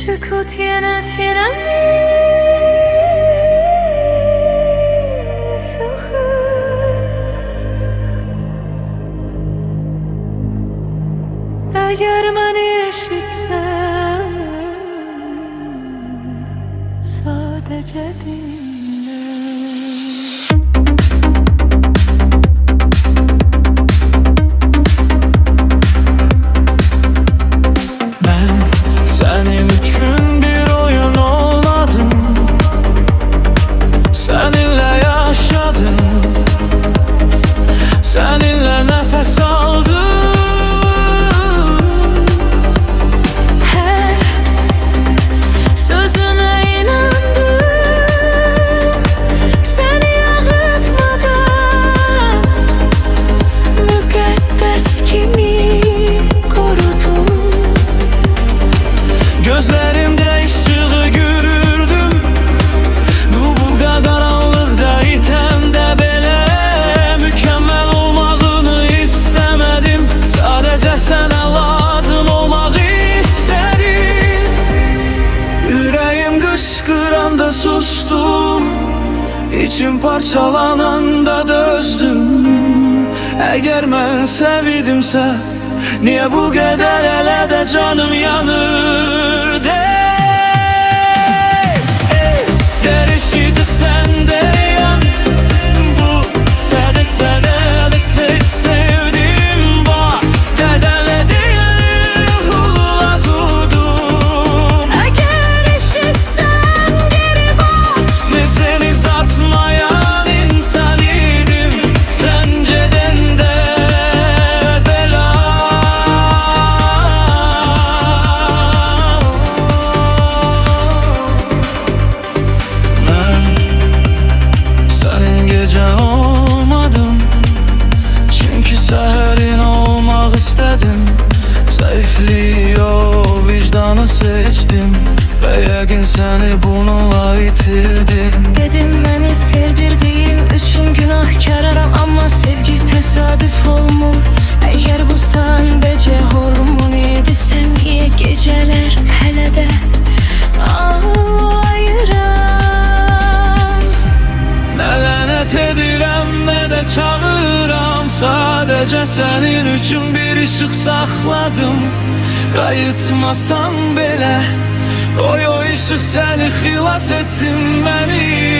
Sükut yine sinemi sıkır. Eğer beni eşitsen sadece dinle. Senin için bir oyun olmadım, seninle yaşadım, seninle nefes aldım. Her sözüne inandım, seni yanıltmadan mukaddes kimi korudum. Gözlerimde ışığı görürdüm, bu karanlıkta iten de bile mükemmel olmağını istemedim. Sadece sana lazım olmak istedim. Yüreğim kışkıranda sustum, içim parçalananda dözdüm. Eğer ben sevdimse niye bu kadar hele de canım yanır de. Derişidi sen dereyan, bu sede sede sevdim bak. Dedele değil ruhula tuttum. Eğer eşitsen geri bak. Meseni satmayan insan idim, senceden de bela. Ben senin gece olmadım, çünkü seherin olmak istedim. Zayıflığı o vicdanı seçtim ve yakin seni bununla bitirdim. Dedim beni sevdirdiğim üçün günahkararam, ama sevgi tesadüf olmur. Eğer bu sadece hormon idiysen niye geceler hele de ağlayıram. Ne lanet edirəm, ne de çağıram, sadece senin üçün bir ışık saxladım. Qayıtmasan belə, qoy o ışık səni xilas etsin məni.